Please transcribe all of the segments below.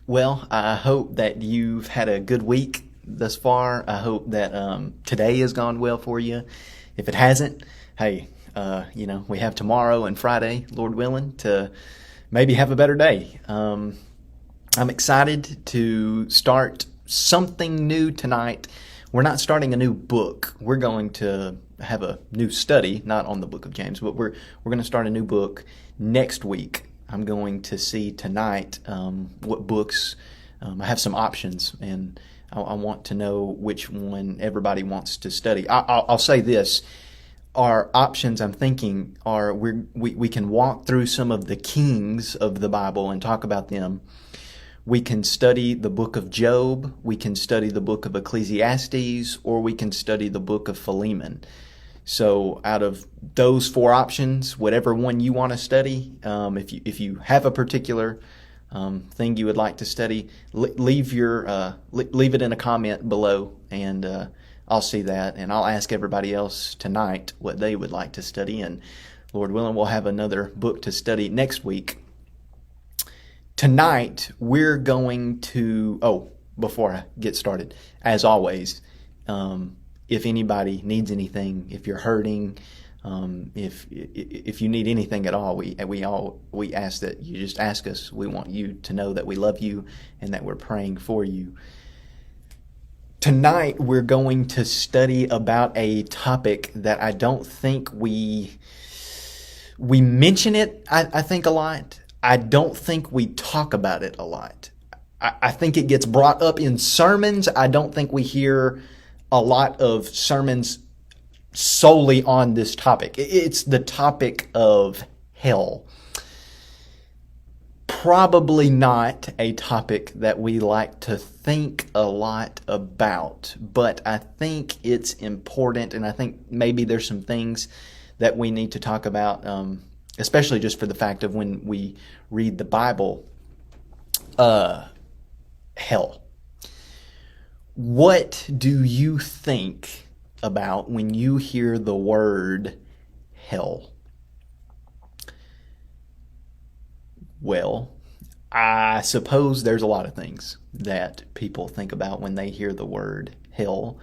Well, I hope that you've had a good week thus far. I hope that today has gone well for you. If it hasn't, hey, we have tomorrow and Friday, Lord willing, to maybe have a better day. I'm excited to start something new tonight. We're not starting a new book. We're going to have a new study, not on the book of James, but we're going to start a new book next week. I'm going to see tonight what books. I have some options, and I want to know which one everybody wants to study. I'll say this. Our options, I'm thinking, are we can walk through some of the kings of the Bible and talk about them. We can study the book of Job, we can study the book of Ecclesiastes, or we can study the book of Philemon. So out of those four options, whatever one you want to study, if you have a particular thing you would like to study, leave it in a comment below, and I'll see that, and I'll ask everybody else tonight what they would like to study, and Lord willing, we'll have another book to study next week. Tonight, we're going to, before I get started, as always, if anybody needs anything, if you're hurting, if you need anything at all, we ask that you just ask us. We want you to know that we love you and that we're praying for you. Tonight, we're going to study about a topic that I don't think we mention it, I think, a lot. I don't think we talk about it a lot. I think it gets brought up in sermons. I don't think we hear a lot of sermons solely on this topic. It's the topic of hell. Probably not a topic that we like to think a lot about, but I think it's important, and I think maybe there's some things that we need to talk about, especially just for the fact of when we read the Bible. Hell. What do you think about when you hear the word hell? Well, I suppose there's a lot of things that people think about when they hear the word hell.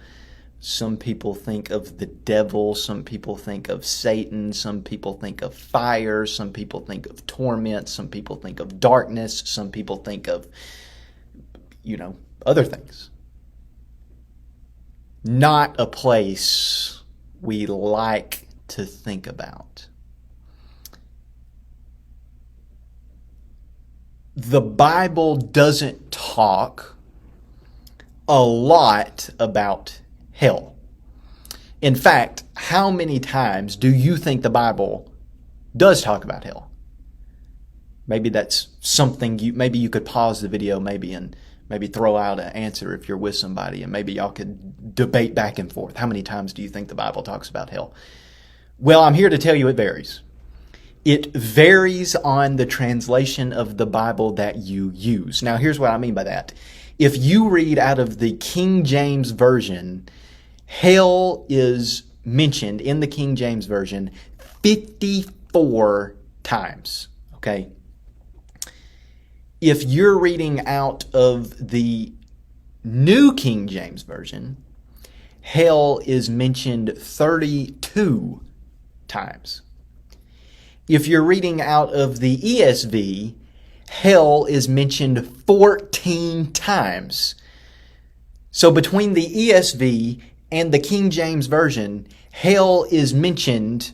Some people think of the devil, some people think of Satan, some people think of fire, some people think of torment, some people think of darkness, some people think of, other things. Not a place we like to think about. The Bible doesn't talk a lot about hell. In fact, how many times do you think the Bible does talk about hell? Maybe that's something maybe you could pause the video and maybe throw out an answer if you're with somebody, and maybe y'all could debate back and forth. How many times do you think the Bible talks about hell? Well, I'm here to tell you it varies. It varies on the translation of the Bible that you use. Now, here's what I mean by that. If you read out of the King James Version, hell is mentioned in the King James Version 54 times, okay? If you're reading out of the New King James Version, hell is mentioned 32 times. If you're reading out of the ESV, hell is mentioned 14 times. So between the ESV and the King James Version, hell is mentioned,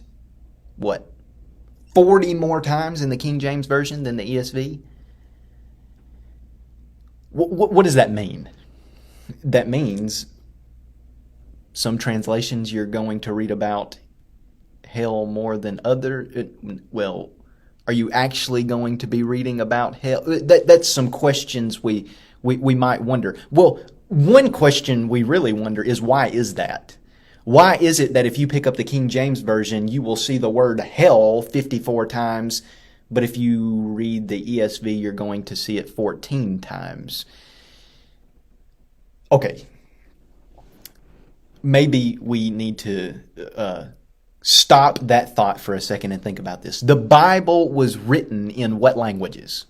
40 more times in the King James Version than the ESV? What does that mean? That means some translations you're going to read about hell more than other. Well, are you actually going to be reading about hell? That's some questions we might wonder. Well, one question we really wonder is, why is that? Why is it that if you pick up the King James Version, you will see the word hell 54 times, but if you read the ESV, you're going to see it 14 times? Okay. Maybe we need to stop that thought for a second and think about this. The Bible was written in what languages?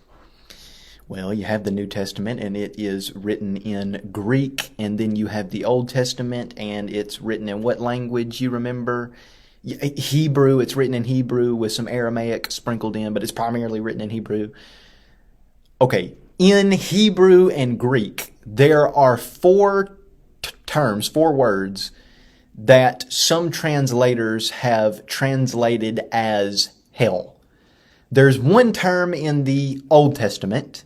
Well, you have the New Testament, and it is written in Greek, and then you have the Old Testament, and it's written in what language, you remember? Hebrew. It's written in Hebrew with some Aramaic sprinkled in, but it's primarily written in Hebrew. Okay, in Hebrew and Greek, there are four words that some translators have translated as hell. There's one term in the Old Testament,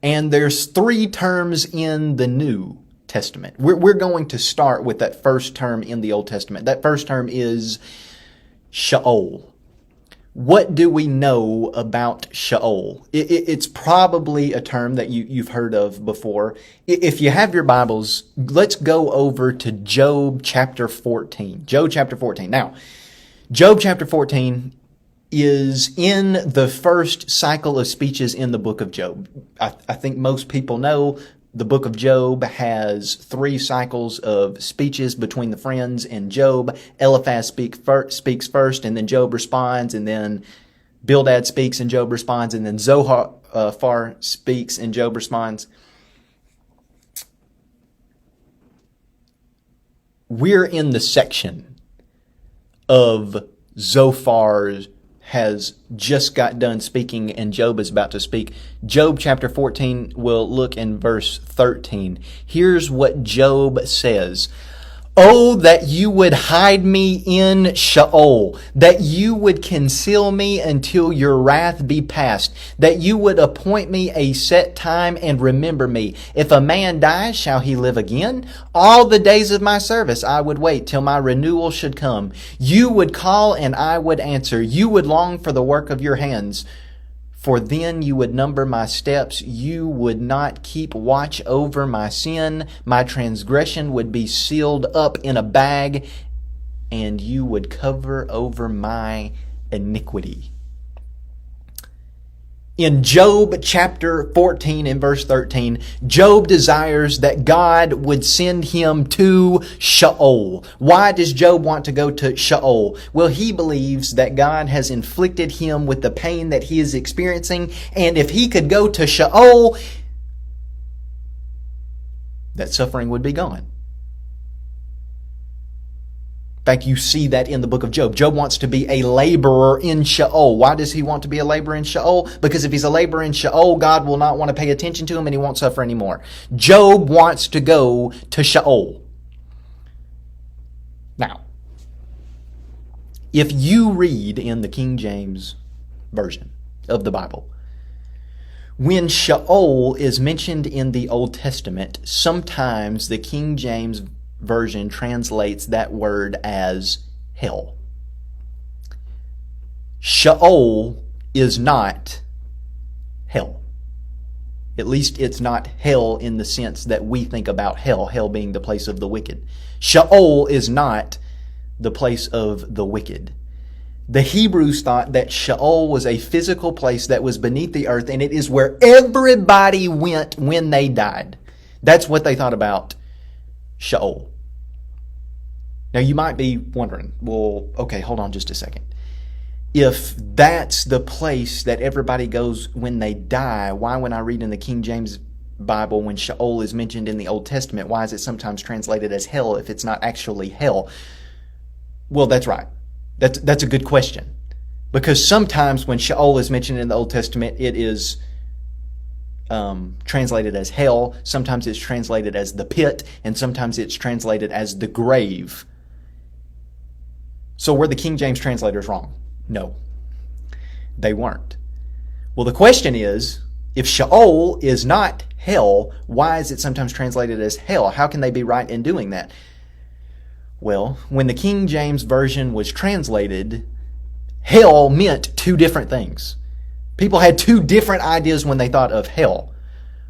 and there's three terms in the New Testament. We're going to start with that first term in the Old Testament. That first term is Sheol. What do we know about Sheol? It's probably a term that you've heard of before. If you have your Bibles, let's go over to Job chapter 14. Job chapter 14. Now, Job chapter 14 is in the first cycle of speeches in the book of Job. I think most people know the book of Job has 3 cycles of speeches between the friends and Job. Eliphaz speaks first, and then Job responds, and then Bildad speaks and Job responds, and then Zophar speaks and Job responds. We're in the section of Zophar has just got done speaking and Job is about to speak. Job chapter 14, we'll look in verse 13. Here's what Job says. Oh, that you would hide me in Sheol, that you would conceal me until your wrath be past, that you would appoint me a set time and remember me. If a man dies, shall he live again? All the days of my service I would wait till my renewal should come. You would call and I would answer. You would long for the work of your hands. For then you would number my steps. You would not keep watch over my sin. My transgression would be sealed up in a bag, and you would cover over my iniquity. In Job chapter 14 and verse 13, Job desires that God would send him to Sheol. Why does Job want to go to Sheol? Well, he believes that God has inflicted him with the pain that he is experiencing, and if he could go to Sheol, that suffering would be gone. In fact, you see that in the book of Job. Job wants to be a laborer in Sheol. Why does he want to be a laborer in Sheol? Because if he's a laborer in Sheol, God will not want to pay attention to him and he won't suffer anymore. Job wants to go to Sheol. Now, if you read in the King James Version of the Bible, when Sheol is mentioned in the Old Testament, sometimes the King James Version translates that word as hell. Sheol is not hell. At least it's not hell in the sense that we think about hell, hell being the place of the wicked. Sheol is not the place of the wicked. The Hebrews thought that Sheol was a physical place that was beneath the earth, and it is where everybody went when they died. That's what they thought about Sheol. Now you might be wondering, well, okay, hold on just a second. If that's the place that everybody goes when they die, why when I read in the King James Bible when Sheol is mentioned in the Old Testament, why is it sometimes translated as hell if it's not actually hell? Well, that's right. That's a good question. Because sometimes when Sheol is mentioned in the Old Testament, it is translated as hell. Sometimes it's translated as the pit, and sometimes it's translated as the grave. So were the King James translators wrong? No, they weren't. Well, the question is, if Sheol is not hell, why is it sometimes translated as hell? How can they be right in doing that? Well, when the King James Version was translated, hell meant 2 different things. People had 2 different ideas when they thought of hell.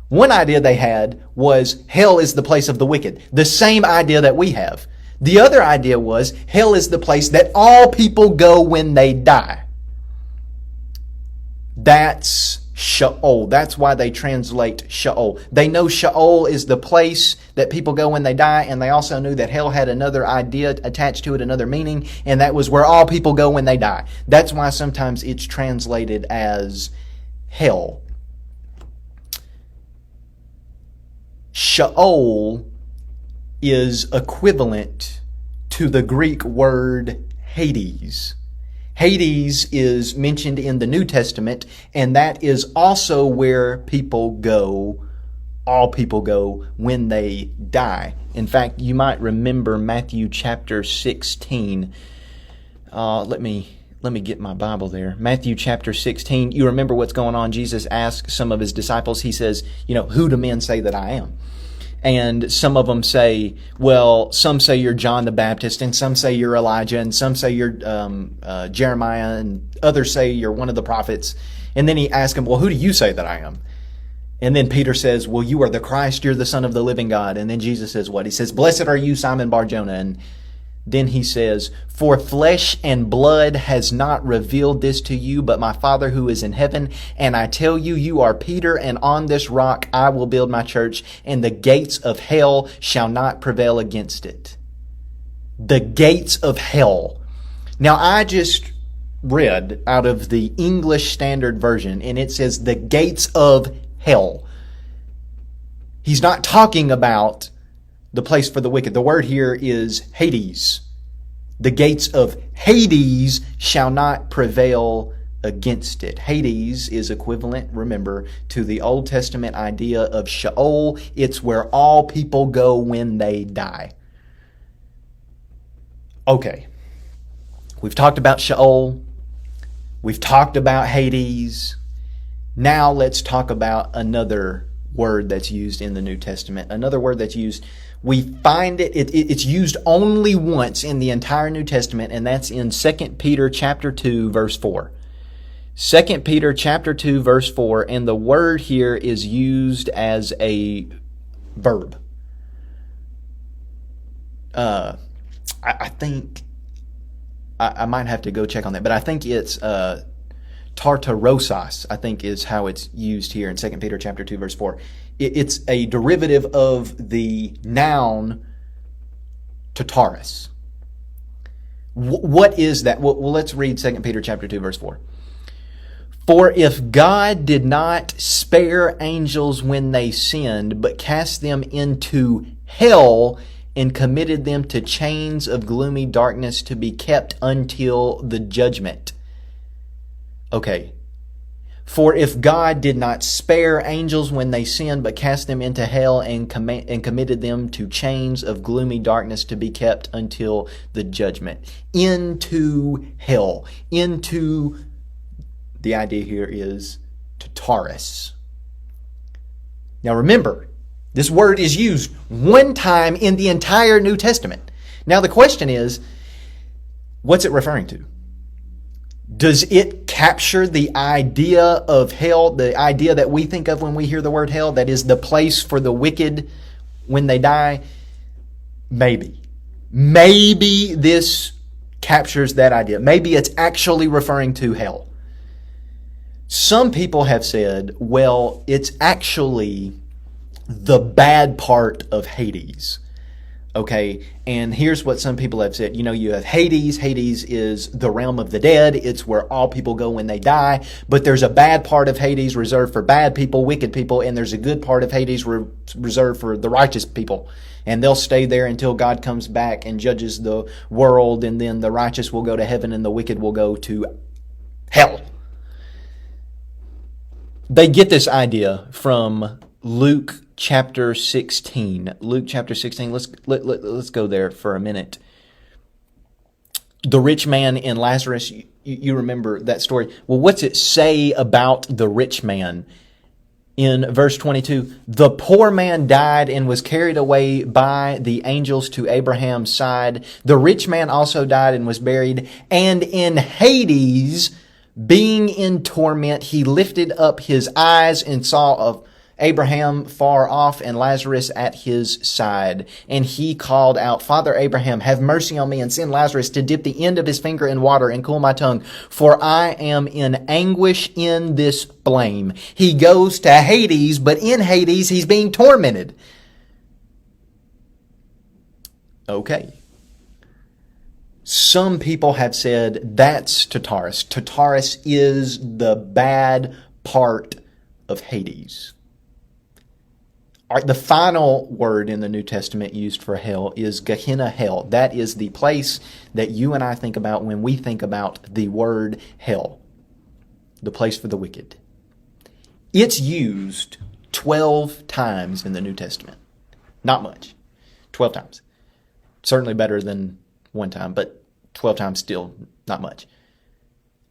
One idea they had was hell is the place of the wicked, the same idea that we have. The other idea was hell is the place that all people go when they die. That's Sheol. That's why they translate Sheol. They know Sheol is the place that people go when they die, and they also knew that hell had another idea attached to it, another meaning, and that was where all people go when they die. That's why sometimes it's translated as hell. Sheol is equivalent to the Greek word Hades. Hades is mentioned in the New Testament, and that is also where people go, all people go, when they die. In fact, you might remember Matthew chapter 16. Let me get my Bible there. Matthew chapter 16. You remember what's going on. Jesus asks some of his disciples, he says, who do men say that I am? And some of them say, well, some say you're John the Baptist, and some say you're Elijah, and some say you're Jeremiah, and others say you're one of the prophets. And then he asks them, well, who do you say that I am? And then Peter says, well, you are the Christ, you're the Son of the living God. And then Jesus says what? He says, blessed are you, Simon Bar-Jonah. And then he says, for flesh and blood has not revealed this to you, but my Father who is in heaven. And I tell you, you are Peter, and on this rock I will build my church, and the gates of hell shall not prevail against it. The gates of hell. Now, I just read out of the English Standard Version, and it says the gates of hell. He's not talking about the place for the wicked. The word here is Hades. The gates of Hades shall not prevail against it. Hades is equivalent, remember, to the Old Testament idea of Sheol. It's where all people go when they die. Okay. We've talked about Sheol. We've talked about Hades. Now let's talk about another word that's used in the New Testament. Another word that's used, we find it's used only once in the entire New Testament, and that's in 2 Peter chapter 2, verse 4. 2 Peter chapter 2, verse 4, and the word here is used as a verb. I think, I might have to go check on that, but I think it's tartarosas, I think is how it's used here in 2 Peter chapter 2, verse 4. It's a derivative of the noun tartarus. What is that? Well, let's read 2 Peter chapter 2, verse 4. For if God did not spare angels when they sinned, but cast them into hell and committed them to chains of gloomy darkness to be kept until the judgment. Okay. For if God did not spare angels when they sinned, but cast them into hell and committed them to chains of gloomy darkness to be kept until the judgment. Into hell. Into, the idea here is tartarus. Now remember, this word is used one time in the entire New Testament. Now the question is, what's it referring to? Does it capture the idea of hell, the idea that we think of when we hear the word hell, that is the place for the wicked when they die? Maybe. Maybe this captures that idea. Maybe it's actually referring to hell. Some people have said, well, it's actually the bad part of Hades. Okay, and here's what some people have said. You have Hades. Hades is the realm of the dead. It's where all people go when they die. But there's a bad part of Hades reserved for bad people, wicked people, and there's a good part of Hades reserved for the righteous people. And they'll stay there until God comes back and judges the world, and then the righteous will go to heaven and the wicked will go to hell. They get this idea from Luke chapter 16. Luke chapter 16. Let's go there for a minute. The rich man and Lazarus, you remember that story. Well, what's it say about the rich man? In verse 22, the poor man died and was carried away by the angels to Abraham's side. The rich man also died and was buried. And in Hades, being in torment, he lifted up his eyes and saw of Abraham far off and Lazarus at his side. And he called out, Father Abraham, have mercy on me and send Lazarus to dip the end of his finger in water and cool my tongue, for I am in anguish in this flame. He goes to Hades, but in Hades he's being tormented. Okay. Some people have said that's Tartarus. Tartarus is the bad part of Hades. The final word in the New Testament used for hell is Gehenna, hell. That is the place that you and I think about when we think about the word hell, the place for the wicked. It's used 12 times in the New Testament. Not much. 12 times. Certainly better than one time, but 12 times still not much.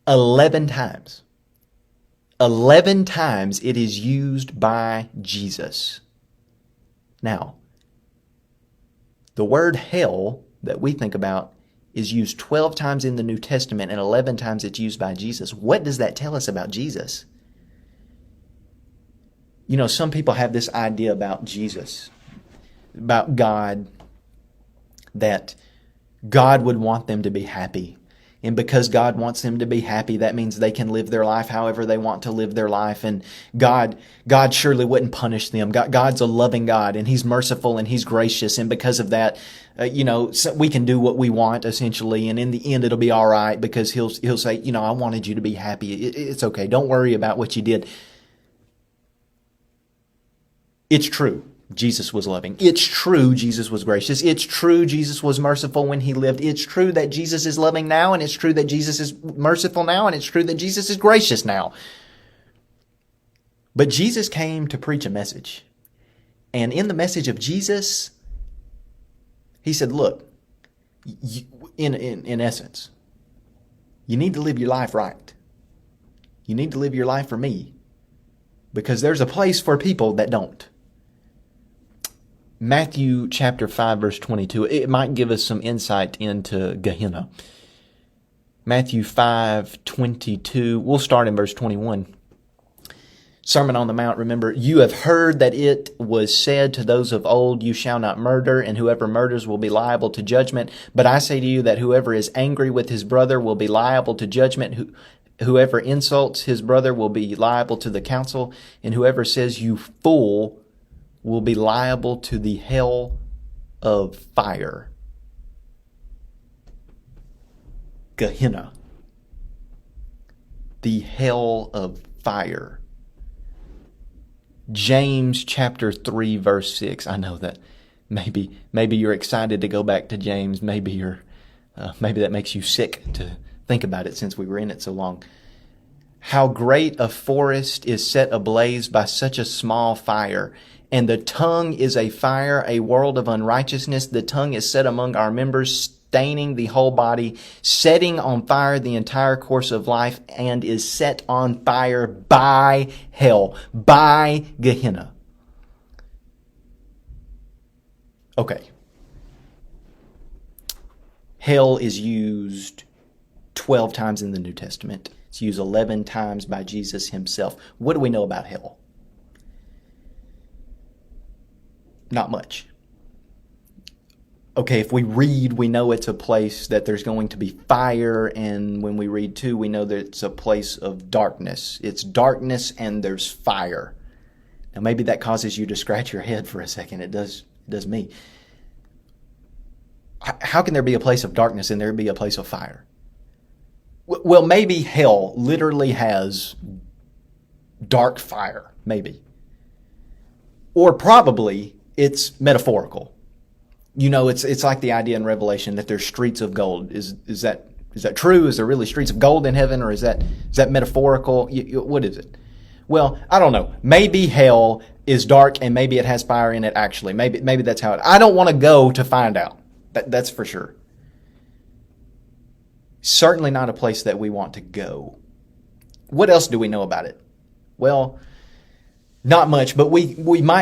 11 times. 11 times it is used by Jesus. Now, the word hell that we think about is used 12 times in the New Testament and 11 times it's used by Jesus. What does that tell us about Jesus? You know, some people have this idea about Jesus, about God, that God would want them to be happy. And because God wants them to be happy, that means they can live their life however they want to live their life. And God surely wouldn't punish them. God's a loving God, and He's merciful and He's gracious. And because of that, so we can do what we want, essentially. And in the end, it'll be all right because He'll say, I wanted you to be happy. It's okay. Don't worry about what you did. It's true. Jesus was loving. It's true Jesus was gracious. It's true Jesus was merciful when He lived. It's true that Jesus is loving now, and it's true that Jesus is merciful now, and it's true that Jesus is gracious now. But Jesus came to preach a message. And in the message of Jesus, He said, look, in essence, you need to live your life right. You need to live your life for me, because there's a place for people that don't. Matthew chapter 5, verse 22. It might give us some insight into Gehenna. Matthew 5:22. We'll start in verse 21. Sermon on the Mount, remember, you have heard that it was said to those of old, you shall not murder, and whoever murders will be liable to judgment. But I say to you that whoever is angry with his brother will be liable to judgment. Whoever insults his brother will be liable to the council, and whoever says, you fool, will be liable to the hell of fire. Gehenna. The hell of fire. James chapter 3 verse 6. I know that maybe you're excited to go back to James. Maybe that makes you sick to think about it since we were in it so long. How great a forest is set ablaze by such a small fire. And the tongue is a fire, a world of unrighteousness. The tongue is set among our members, staining the whole body, setting on fire the entire course of life, and is set on fire by hell, by Gehenna. Okay. Hell is used 12 times in the New Testament. It's used 11 times by Jesus Himself. What do we know about hell? Not much. Okay, if we read, we know it's a place that there's going to be fire, and when we read too, we know that it's a place of darkness. It's darkness and there's fire. Now maybe that causes you to scratch your head for a second. It does me. How can there be a place of darkness and there be a place of fire? Well, maybe hell literally has dark fire, maybe. Or probably it's metaphorical. It's like the idea in Revelation that there's streets of gold. Is that true? Is there really streets of gold in heaven, or is that metaphorical? What is it? Well, I don't know. Maybe hell is dark and maybe it has fire in it actually. Maybe that's how it. I don't want to go to find out. That's for sure. Certainly not a place that we want to go. What else do we know about it? Well, not much, but we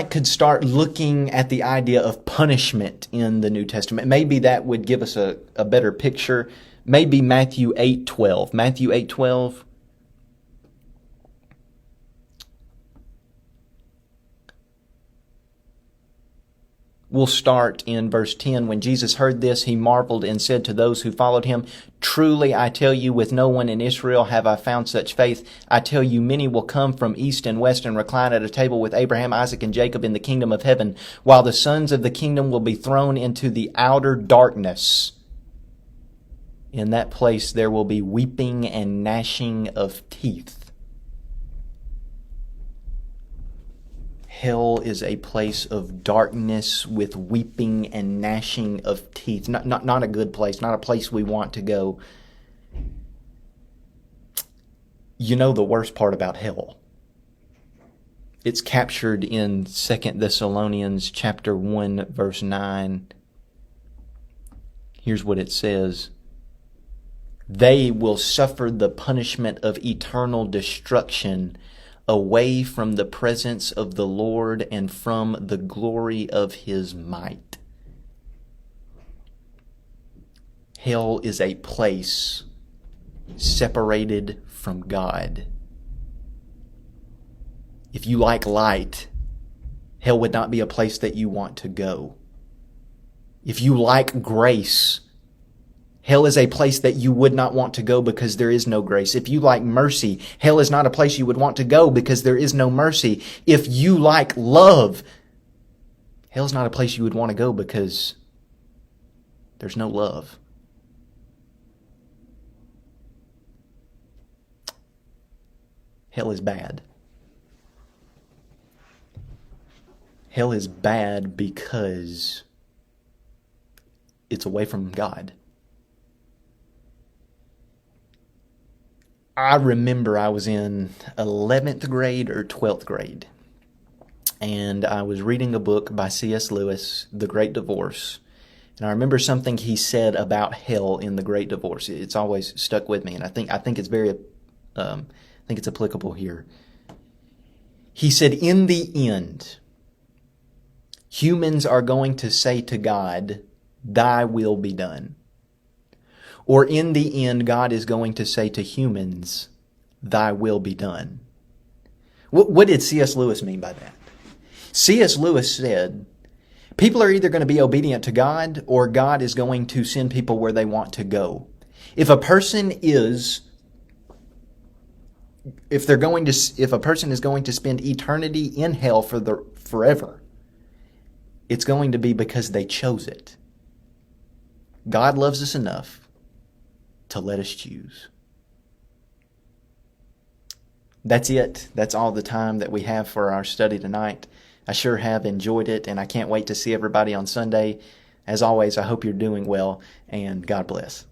could start looking at the idea of punishment in the New Testament. Maybe that would give us a better picture. Maybe Matthew 8:12. Matthew 8:12. We'll start in verse 10. When Jesus heard this, He marveled and said to those who followed Him, truly, I tell you, with no one in Israel have I found such faith. I tell you, many will come from east and west and recline at a table with Abraham, Isaac, and Jacob in the kingdom of heaven, while the sons of the kingdom will be thrown into the outer darkness. In that place there will be weeping and gnashing of teeth. Hell is a place of darkness with weeping and gnashing of teeth. Not a good place, not a place we want to go. You know the worst part about hell. It's captured in 2 Thessalonians chapter 1, verse 9. Here's what it says. They will suffer the punishment of eternal destruction away from the presence of the Lord and from the glory of his might. Hell is a place separated from God. If you like light, hell would not be a place that you want to go. If you like grace, hell is a place that you would not want to go because there is no grace. If you like mercy, hell is not a place you would want to go because there is no mercy. If you like love, hell is not a place you would want to go because there's no love. Hell is bad. Hell is bad because it's away from God. I remember I was in 11th grade or 12th grade, and I was reading a book by C.S. Lewis, The Great Divorce. And I remember something he said about hell in The Great Divorce. It's always stuck with me, and I think it's very, I think it's applicable here. He said, in the end, humans are going to say to God, "Thy will be done." Or in the end, God is going to say to humans, "Thy will be done." What did C.S. Lewis mean by that? C.S. Lewis said, people are either going to be obedient to God or God is going to send people where they want to go. If a person is going to spend eternity in hell forever, it's going to be because they chose it. God loves us enough to let us choose. That's it. That's all the time that we have for our study tonight. I sure have enjoyed it, and I can't wait to see everybody on Sunday. As always, I hope you're doing well, and God bless.